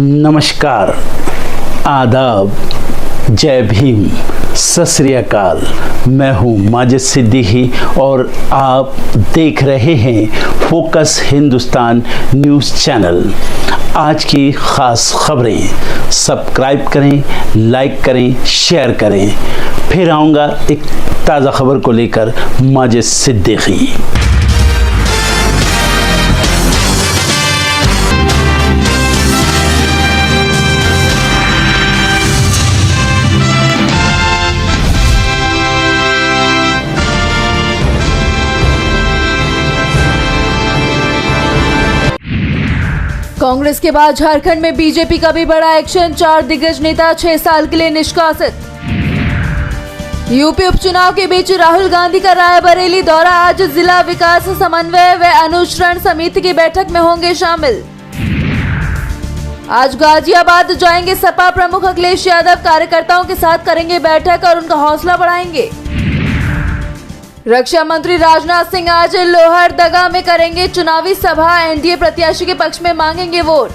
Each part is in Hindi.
नमस्कार, आदाब, जय भीम, सत श्री अकाल। मैं हूँ माजिद सिद्दीकी और आप देख रहे हैं फोकस हिंदुस्तान न्यूज़ चैनल। आज की ख़ास खबरें सब्सक्राइब करें, लाइक करें, शेयर करें। फिर आऊँगा एक ताज़ा खबर को लेकर माजिद सिद्दीकी। कांग्रेस के बाद झारखंड में बीजेपी का भी बड़ा एक्शन। 4 दिग्गज नेता 6 साल के लिए निष्कासित। यूपी उपचुनाव के बीच राहुल गांधी का रायबरेली दौरा। आज जिला विकास समन्वय व अनुश्रवण समिति की बैठक में होंगे शामिल। आज गाजियाबाद जाएंगे सपा प्रमुख अखिलेश यादव। कार्यकर्ताओं के साथ करेंगे बैठक और उनका हौसला बढ़ाएंगे। रक्षा मंत्री राजनाथ सिंह आज लोहरदगा में करेंगे चुनावी सभा। एनडीए प्रत्याशी के पक्ष में मांगेंगे वोट।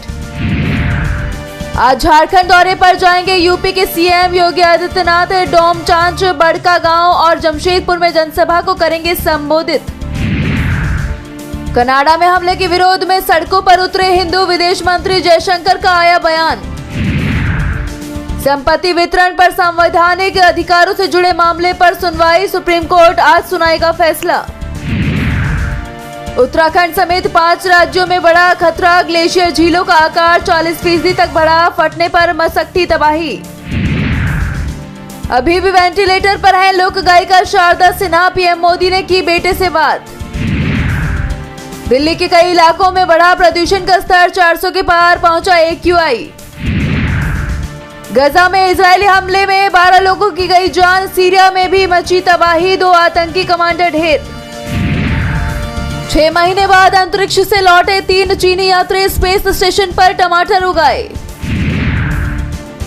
आज झारखंड दौरे पर जाएंगे यूपी के सीएम योगी आदित्यनाथ। डोमचांच, बड़का गांव और जमशेदपुर में जनसभा को करेंगे संबोधित। कनाडा में हमले के विरोध में सड़कों पर उतरे हिंदू। विदेश मंत्री जयशंकर का आया बयान। संपत्ति वितरण पर संवैधानिक अधिकारों से जुड़े मामले पर सुनवाई। सुप्रीम कोर्ट आज सुनाएगा फैसला। उत्तराखंड समेत 5 राज्यों में बड़ा खतरा। ग्लेशियर झीलों का आकार 40% तक बढ़ा। फटने पर मचती तबाही। अभी भी वेंटिलेटर पर है लोक गायिका शारदा सिन्हा। पीएम मोदी ने की बेटे से बात। दिल्ली के कई इलाकों में बढ़ा प्रदूषण का स्तर। 400 के पार पहुंचा AQI। गजा में इजरायली हमले में 12 लोगों की गई जान। सीरिया में भी मची तबाही। 2 आतंकी कमांडर ढेर। 6 महीने बाद अंतरिक्ष से लौटे 3 चीनी यात्री। स्पेस स्टेशन पर टमाटर उगाए।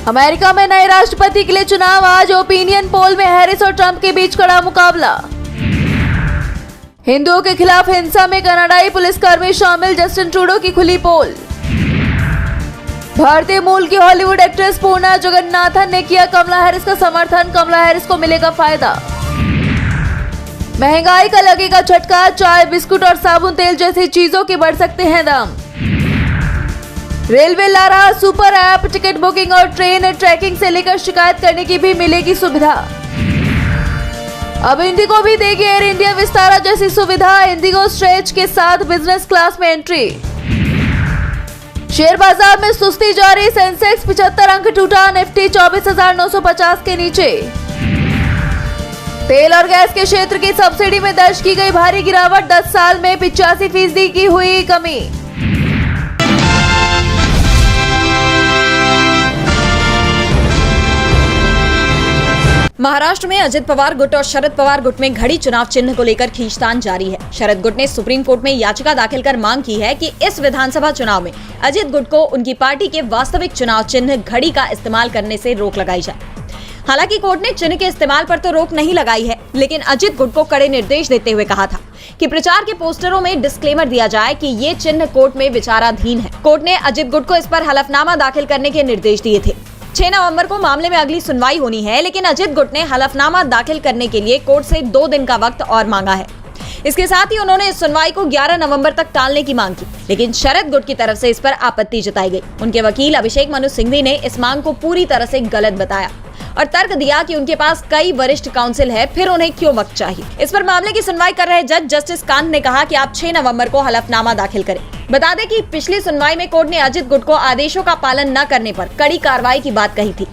अमेरिका में नए राष्ट्रपति के लिए चुनाव। आज ओपिनियन पोल में हैरिस और ट्रंप के बीच कड़ा मुकाबला। हिंदुओं के खिलाफ हिंसा में कनाडाई पुलिसकर्मी शामिल। जस्टिन ट्रूडो की खुली पोल। भारतीय मूल की हॉलीवुड एक्ट्रेस पूर्णा जगन्नाथन ने किया कमला हैरिस का समर्थन। कमला हैरिस को मिलेगा फायदा। महंगाई का लगेगा झटका। चाय, बिस्कुट और साबुन तेल जैसी चीजों के बढ़ सकते हैं दाम। रेलवे ला रहा सुपर ऐप। टिकट बुकिंग और ट्रेन ट्रैकिंग से लेकर शिकायत करने की भी मिलेगी सुविधा। अब इंडिगो भी देगी एयर इंडिया विस्तारा जैसी सुविधा। इंडिगो स्ट्रेच के साथ बिजनेस क्लास में एंट्री। शेयर बाजार में सुस्ती जारी। सेंसेक्स 75 अंक टूटा। निफ्टी 24,950 के नीचे। तेल और गैस के क्षेत्र की सब्सिडी में दर्ज की गई भारी गिरावट। 10 साल में 85% की हुई कमी। महाराष्ट्र में अजित पवार गुट और शरद पवार गुट में घड़ी चुनाव चिन्ह को लेकर खींचतान जारी है। शरद गुट ने सुप्रीम कोर्ट में याचिका दाखिल कर मांग की है कि इस विधानसभा चुनाव में अजित गुट को उनकी पार्टी के वास्तविक चुनाव चिन्ह घड़ी का इस्तेमाल करने से रोक लगाई जाए। हालांकि कोर्ट ने चिन्ह के इस्तेमाल पर तो रोक नहीं लगाई है, लेकिन अजित गुट को कड़े निर्देश देते हुए कहा था कि प्रचार के पोस्टरों में डिस्क्लेमर दिया जाए कि ये चिन्ह कोर्ट में विचाराधीन है। कोर्ट ने अजित गुट को इस पर हलफनामा दाखिल करने के निर्देश दिए थे। 6 नवंबर को मामले में अगली सुनवाई होनी है, लेकिन अजित गुट ने हलफनामा दाखिल करने के लिए कोर्ट से 2 दिन का वक्त और मांगा है। इसके साथ ही उन्होंने इस सुनवाई को 11 नवंबर तक टालने की मांग की, लेकिन शरद गुट की तरफ से इस पर आपत्ति जताई गई। उनके वकील अभिषेक मनु सिंघवी ने इस मांग को पूरी तरह से गलत बताया और तर्क दिया कि उनके पास कई वरिष्ठ काउंसिल है, फिर उन्हें क्यों वक्त चाहिए। इस पर मामले की सुनवाई कर रहे जज जस्टिस कांत ने कहा कि आप 6 नवंबर को हलफनामा दाखिल करें। बता दें कि पिछली सुनवाई में कोर्ट ने अजित गुट को आदेशों का पालन न करने पर कड़ी कार्रवाई की बात कही थी।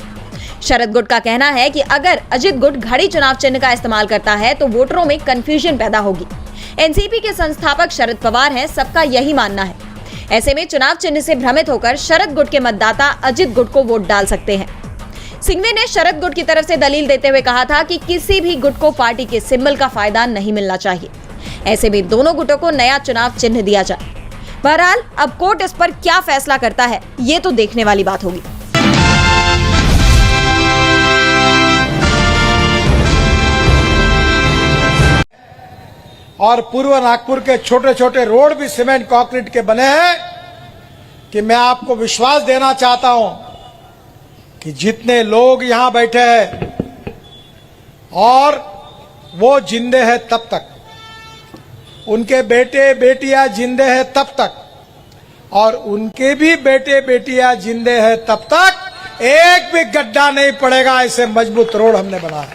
शरद गुट का कहना है कि अगर अजित गुट घड़ी चुनाव चिन्ह का इस्तेमाल करता है तो वोटरों में कंफ्यूजन पैदा होगी। एनसीपी के संस्थापक शरद पवार हैं, सबका यही मानना है। ऐसे में चुनाव चिन्ह से भ्रमित होकर शरद गुट के मतदाता अजित गुट को वोट डाल सकते हैं। सिंघवी ने शरद गुट की तरफ से दलील देते हुए कहा था कि किसी भी गुट को पार्टी के सिंबल का फायदा नहीं मिलना चाहिए। ऐसे में दोनों गुटों को नया चुनाव चिन्ह दिया जाए। बहरहाल अब कोर्ट इस पर क्या फैसला करता है, ये तो देखने वाली बात होगी। और पूर्व नागपुर के छोटे छोटे रोड भी सीमेंट कंक्रीट के बने हैं। कि मैं आपको विश्वास देना चाहता हूं कि जितने लोग यहां बैठे हैं और वो जिंदे हैं तब तक, उनके बेटे बेटियां जिंदे हैं तब तक, और उनके भी बेटे बेटियां जिंदे हैं तब तक एक भी गड्ढा नहीं पड़ेगा। ऐसे मजबूत रोड हमने बनाया।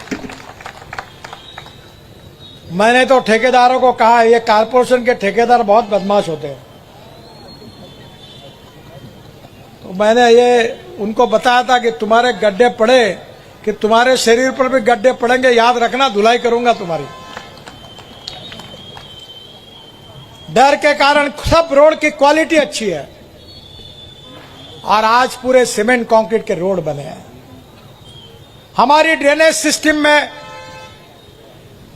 मैंने तो ठेकेदारों को कहा, ये कारपोरेशन के ठेकेदार बहुत बदमाश होते हैं, तो मैंने ये उनको बताया था कि तुम्हारे गड्ढे पड़े कि तुम्हारे शरीर पर भी गड्ढे पड़ेंगे, याद रखना, धुलाई करूंगा तुम्हारी। डर के कारण सब रोड की क्वालिटी अच्छी है और आज पूरे सीमेंट कंक्रीट के रोड बने हैं। हमारी ड्रेनेज सिस्टम में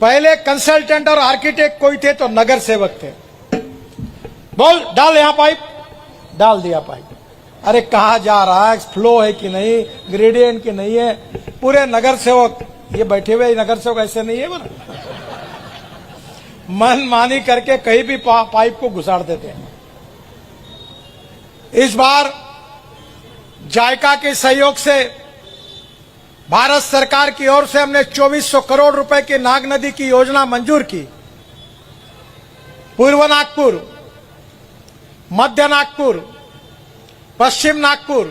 पहले कंसल्टेंट और आर्किटेक्ट कोई थे तो नगर सेवक थे। बोल डाल यहां पाइप, डाल दिया पाइप। अरे कहां जा रहा है, फ्लो है कि नहीं, ग्रेडियंट की नहीं है, पूरे नगर सेवक ये बैठे हुए नगर सेवक ऐसे नहीं है बना, मन मानी करके कहीं भी पाइप को घुसाड़ देते हैं। इस बार जायका के सहयोग से भारत सरकार की ओर से हमने 2400 करोड़ रुपए की नाग नदी की योजना मंजूर की। पूर्व नागपुर, मध्य नागपुर, पश्चिम नागपुर,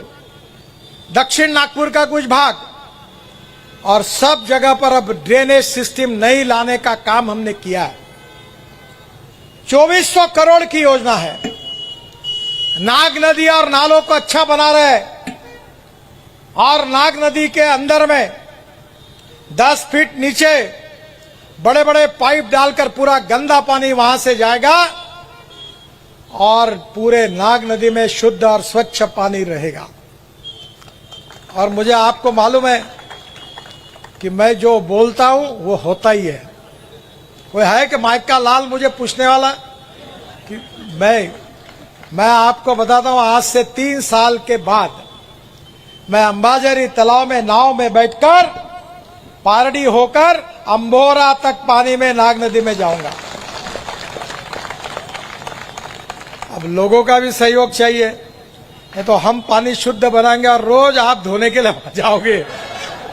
दक्षिण नागपुर का कुछ भाग और सब जगह पर अब ड्रेनेज सिस्टम नहीं लाने का काम हमने किया है। 2400 करोड़ की योजना है। नाग नदी और नालों को अच्छा बना रहे और नाग नदी के अंदर में 10 फीट नीचे बड़े बड़े पाइप डालकर पूरा गंदा पानी वहां से जाएगा और पूरे नाग नदी में शुद्ध और स्वच्छ पानी रहेगा। और मुझे आपको मालूम है कि मैं जो बोलता हूं वो होता ही है। कोई है कि माइक का लाल मुझे पूछने वाला कि मैं आपको बताता हूं, आज से 3 साल के बाद मैं अंबाझरी तालाब में नाव में बैठकर पारडी होकर अंबोरा तक पानी में नाग नदी में जाऊंगा। अब लोगों का भी सहयोग चाहिए, नहीं तो हम पानी शुद्ध बनाएंगे और रोज आप धोने के लिए जाओगे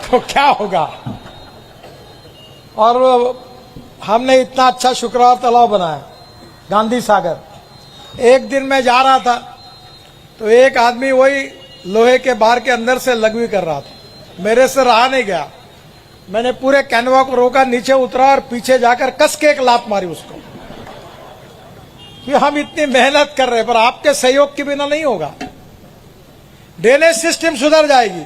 तो क्या होगा। और हमने इतना अच्छा शुक्रवार तालाब बनाया, गांधी सागर। एक दिन मैं जा रहा था तो एक आदमी वही लोहे के बार के अंदर से लगवी कर रहा था, मेरे से रहा नहीं गया। मैंने पूरे कैनवा को रोका, नीचे उतरा और पीछे जाकर कस के एक लात मारी उसको कि हम इतनी मेहनत कर रहे हैं पर आपके सहयोग के बिना नहीं होगा। ड्रेनेज सिस्टम सुधर जाएगी।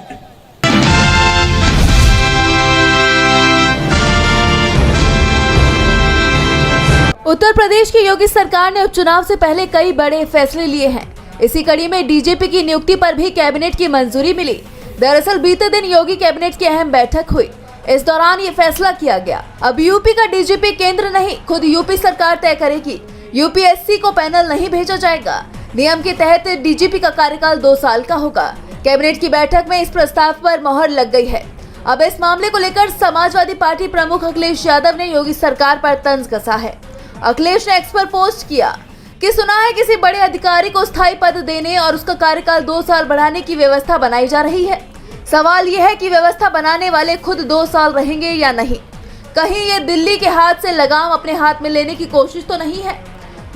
उत्तर प्रदेश की योगी सरकार ने उपचुनाव से पहले कई बड़े फैसले लिए हैं। इसी कड़ी में डीजीपी की नियुक्ति पर भी कैबिनेट की मंजूरी मिली। दरअसल बीते दिन योगी कैबिनेट की अहम बैठक हुई। इस दौरान ये फैसला किया गया, अब यूपी का डीजीपी केंद्र नहीं खुद यूपी सरकार तय करेगी। यूपीएससी को पैनल नहीं भेजा जाएगा। नियम के तहत डीजीपी का कार्यकाल 2 साल का होगा। कैबिनेट की बैठक में इस प्रस्ताव पर मोहर लग गई है। अब इस मामले को लेकर समाजवादी पार्टी प्रमुख अखिलेश यादव ने योगी सरकार पर तंज कसा है। अखिलेश ने एक्स पर पोस्ट किया कि सुना है किसी बड़े अधिकारी को स्थायी पद देने और उसका कार्यकाल 2 साल बढ़ाने की व्यवस्था बनाई जा रही है। सवाल यह है कि व्यवस्था बनाने वाले खुद 2 साल रहेंगे या नहीं। कहीं ये दिल्ली के हाथ से लगाम अपने हाथ में लेने की कोशिश तो नहीं है।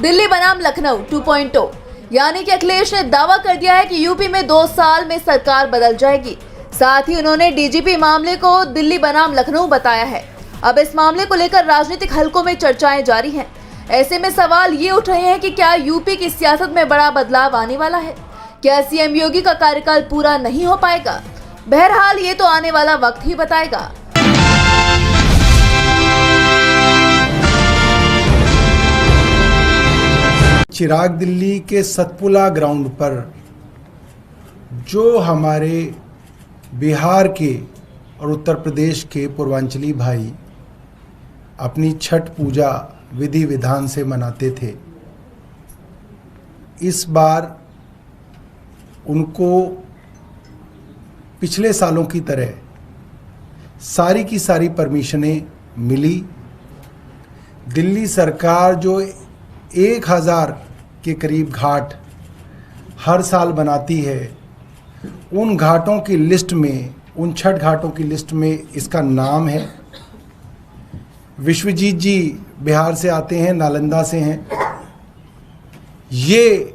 दिल्ली बनाम लखनऊ 2.0, यानी कि अखिलेश ने दावा कर दिया है कि यूपी में 2 साल में सरकार बदल जाएगी। साथ ही उन्होंने डीजीपी मामले को दिल्ली बनाम लखनऊ बताया है। अब इस मामले को लेकर राजनीतिक हलकों में चर्चाएं जारी हैं। ऐसे में सवाल ये उठ रहे हैं कि क्या यूपी की सियासत में बड़ा बदलाव आने वाला है? क्या सीएम योगी का कार्यकाल पूरा नहीं हो पाएगा? बहरहाल ये तो आने वाला वक्त ही बताएगा। चिराग दिल्ली के सतपुला ग्राउंड पर जो हमारे बिहार के और उत्तर प्रदेश के पूर्वांचली भाई अपनी छठ पूजा विधि विधान से मनाते थे, इस बार उनको पिछले सालों की तरह सारी की सारी परमिशनें मिली। दिल्ली सरकार जो 1000 के करीब घाट हर साल बनाती है, उन घाटों की लिस्ट में, उन छठ घाटों की लिस्ट में इसका नाम है। विश्वजीत जी बिहार से आते हैं, नालंदा से हैं। ये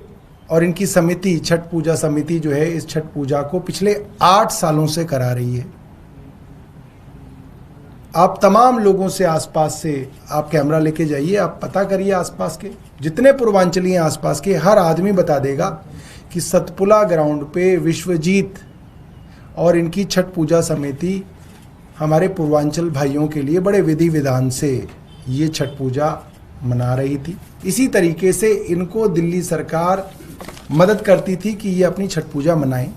और इनकी समिति, छठ पूजा समिति जो है, इस छठ पूजा को पिछले 8 सालों से करा रही है। आप तमाम लोगों से, आसपास से आप कैमरा लेके जाइए, आप पता करिए आसपास के जितने पूर्वांचली हैं आसपास के, हर आदमी बता देगा कि सतपुला ग्राउंड पे विश्वजीत और इनकी छठ पूजा समिति हमारे पूर्वांचल भाइयों के लिए बड़े विधि विधान से ये छठ पूजा मना रही थी। इसी तरीके से इनको दिल्ली सरकार मदद करती थी कि ये अपनी छठ पूजा मनाएं।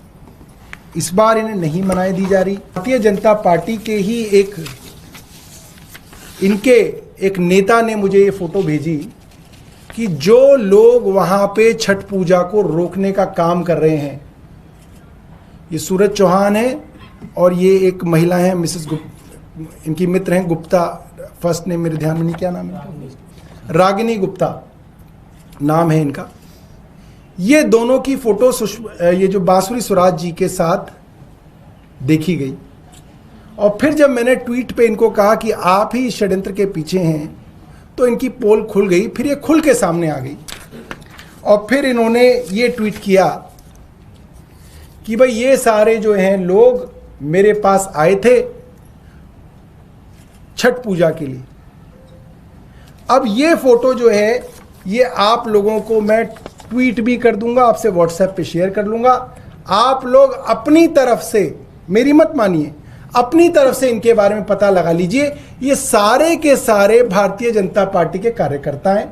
इस बार इन्हें नहीं मनाई दी जा रही। भारतीय जनता पार्टी के ही इनके एक नेता ने मुझे ये फोटो भेजी कि जो लोग वहां पे छठ पूजा को रोकने का काम कर रहे हैं, ये सूरज चौहान है और ये एक महिला है मिसेस इनकी मित्र हैं गुप्ता, फर्स्ट नेम मेरे ध्यान में नहीं, क्या नाम है, रागिनी गुप्ता नाम है इनका। ये दोनों की फोटो ये जो बांसुरी स्वराज जी के साथ देखी गई, और फिर जब मैंने ट्वीट पे इनको कहा कि आप ही षड्यंत्र के पीछे हैं, तो इनकी पोल खुल गई। फिर ये खुल के सामने आ गई और फिर इन्होंने ये ट्वीट किया कि भाई ये सारे जो हैं लोग मेरे पास आए थे छठ पूजा के लिए। अब ये फोटो जो है ये आप लोगों को मैं ट्वीट भी कर दूंगा, आपसे व्हाट्सएप पे शेयर कर लूंगा। आप लोग अपनी तरफ से, मेरी मत मानिए, अपनी तरफ से इनके बारे में पता लगा लीजिए। ये सारे के सारे भारतीय जनता पार्टी के कार्यकर्ता हैं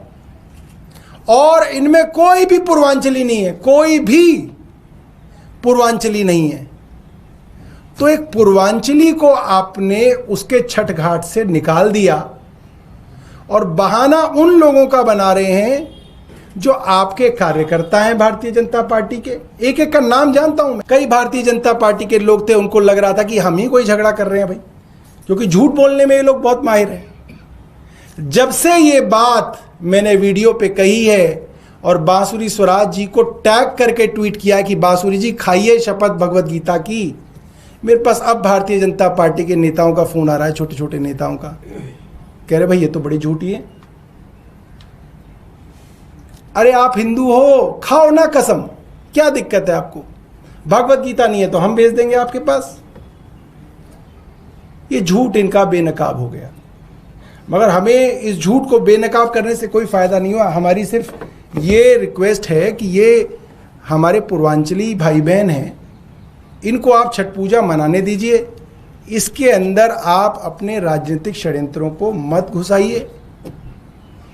और इनमें कोई भी पूर्वांचली नहीं है, कोई भी पूर्वांचली नहीं है। तो एक पूर्वांचली को आपने उसके छठ घाट से निकाल दिया और बहाना उन लोगों का बना रहे हैं जो आपके कार्यकर्ता हैं भारतीय जनता पार्टी के। एक एक का नाम जानता हूं मैं। कई भारतीय जनता पार्टी के लोग थे, उनको लग रहा था कि हम ही कोई झगड़ा कर रहे हैं भाई, क्योंकि झूठ बोलने में ये लोग बहुत माहिर हैं। जब से ये बात मैंने वीडियो पे कही है और बांसुरी स्वराज जी को टैग करके ट्वीट किया कि बांसुरी जी खाइए शपथ भगवत गीता की, मेरे पास अब भारतीय जनता पार्टी के नेताओं का फोन आ रहा है, छोटे छोटे नेताओं का, कह रहे भाई ये तो बड़ी झूठी है। अरे आप हिंदू हो, खाओ ना कसम, क्या दिक्कत है आपको? भगवत गीता नहीं है तो हम भेज देंगे आपके पास। ये झूठ इनका बेनकाब हो गया, मगर हमें इस झूठ को बेनकाब करने से कोई फायदा नहीं हुआ। हमारी सिर्फ ये रिक्वेस्ट है कि ये हमारे पूर्वांचली भाई बहन हैं, इनको आप छठ पूजा मनाने दीजिए। इसके अंदर आप अपने राजनीतिक षड्यंत्रों को मत घुसाइए,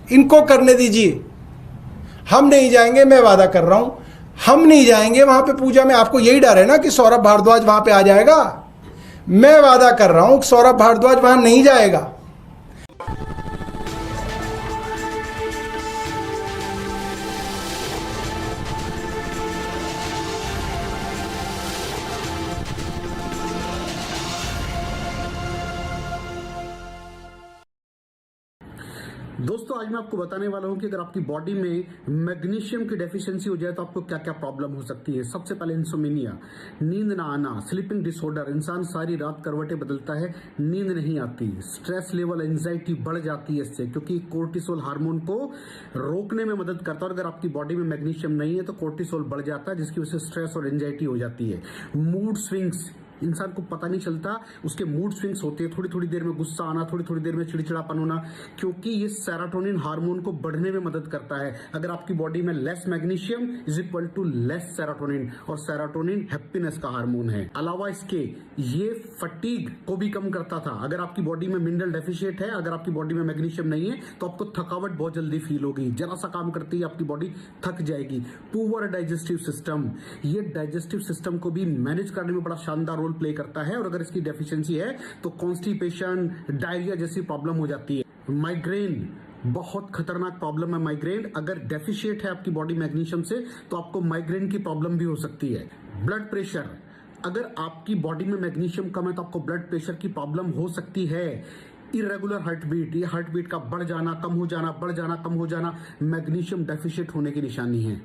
इनको करने दीजिए। हम नहीं जाएंगे, मैं वादा कर रहा हूं, हम नहीं जाएंगे वहां पे पूजा में। आपको यही डर है ना कि सौरभ भारद्वाज वहां पे आ जाएगा। मैं वादा कर रहा हूं कि सौरभ भारद्वाज वहां नहीं जाएगा। दोस्तों आज मैं आपको बताने वाला हूं कि अगर आपकी बॉडी में मैग्नीशियम की डेफिशिएंसी हो जाए तो आपको क्या क्या प्रॉब्लम हो सकती है। सबसे पहले इंसोमेनिया, नींद ना आना, स्लीपिंग डिसऑर्डर, इंसान सारी रात करवटें बदलता है, नींद नहीं आती, स्ट्रेस लेवल, एंजाइटी बढ़ जाती है इससे, क्योंकि कोर्टिसोल हार्मोन को रोकने में मदद करता है। और अगर आपकी बॉडी में मैग्नीशियम नहीं है तो कोर्टिसोल बढ़ जाता है, जिसकी वजह से स्ट्रेस और एंजाइटी हो जाती है। मूड स्विंग्स, इंसान को पता नहीं चलता उसके मूड स्विंग्स होते हैं, थोड़ी थोड़ी देर में गुस्सा आना, थोड़ी थोड़ी देर में चिड़चिड़ापन होना, क्योंकि ये सेरोटोनिन हार्मोन को बढ़ने में मदद करता है। अगर आपकी बॉडी में less magnesium is equal to less serotonin, और सेरोटोनिन हैप्पीनेस का हार्मोन है। अलावा इसके ये फटीग को भी कम करता था। अगर आपकी बॉडी में मिनरल डेफिशिएट है, अगर आपकी बॉडी में मैग्नीशियम नहीं है तो आपको थकावट बहुत जल्दी फील होगी, जरा सा काम करती है आपकी बॉडी थक जाएगी। पुअर डाइजेस्टिव सिस्टम, ये डाइजेस्टिव सिस्टम को भी मैनेज करने में बड़ा शानदार रोल प्ले करता है, और अगर इसकी डेफिशिएंसी है तो कॉन्स्टिपेशन, डायरिया जैसी प्रॉब्लम हो जाती है। माइग्रेन, बहुत खतरनाक प्रॉब्लम है माइग्रेन। अगर डेफिशिएट है आपकी बॉडी मैग्नीशियम से तो आपको माइग्रेन की प्रॉब्लम भी हो सकती है। ब्लड प्रेशर, अगर आपकी बॉडी में मैग्नीशियम कम है तो आपको ब्लड प्रेशर की प्रॉब्लम हो सकती है। इरेगुलर हार्ट बीट, ये हार्ट बीट का बढ़ जाना, कम हो जाना, बढ़ जाना, कम हो जाना, मैग्नीशियम डेफिशिएट होने की निशानी है।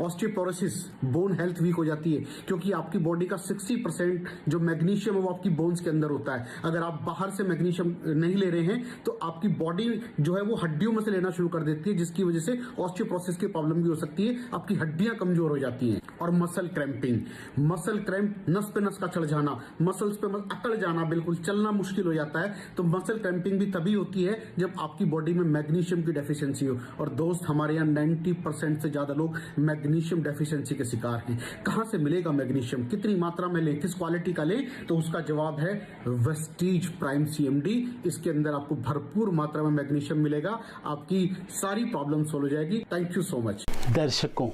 ऑस्टियोपोरोसिस, बोन हेल्थ वीक हो जाती है, क्योंकि आपकी बॉडी का 60% जो मैग्नीशियम है वो आपकी बोन्स के अंदर होता है। अगर आप बाहर से मैग्नीशियम नहीं ले रहे हैं तो आपकी बॉडी जो है वो हड्डियों में से लेना शुरू कर देती है, जिसकी वजह से ऑस्टियोपोरोसिस की प्रॉब्लम भी हो सकती है, आपकी हड्डियां कमजोर हो जाती हैं। और मसल क्रैम्पिंग, मसल क्रैम्प, नस पे नस का चढ़ जाना, मसल्स पे अकड़ जाना, बिल्कुल चलना मुश्किल हो जाता है। तो मसल क्रैम्पिंग भी तभी होती है जब आपकी बॉडी में मैग्नीशियम की डेफिशिएंसी हो। और दोस्त, हमारे यहाँ 90% से ज्यादा लोग मैग्नीशियम डेफिशिएंसी के शिकार हैं। कहां से मिलेगा मैग्नीशियम, कितनी मात्रा में लें, किस क्वालिटी का लें? तो उसका जवाब है वेस्टीज प्राइम CMD। इसके अंदर आपको भरपूर मात्रा में मैग्नीशियम मिलेगा, आपकी सारी प्रॉब्लम सॉल्व हो जाएगी। Thank you so much. दर्शकों,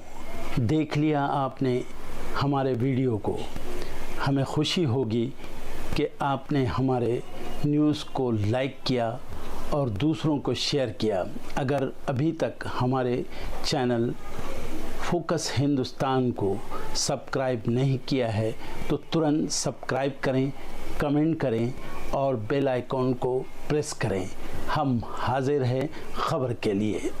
देख लिया आपने हमारे वीडियो को। हमें खुशी होगी कि आपने हमारे न्यूज़ को लाइक किया और दूसरों को शेयर किया। अगर अभी तक हमारे चैनल फोकस हिंदुस्तान को सब्सक्राइब नहीं किया है तो तुरंत सब्सक्राइब करें, कमेंट करें और बेल आइकॉन को प्रेस करें। हम हाजिर हैं खबर के लिए।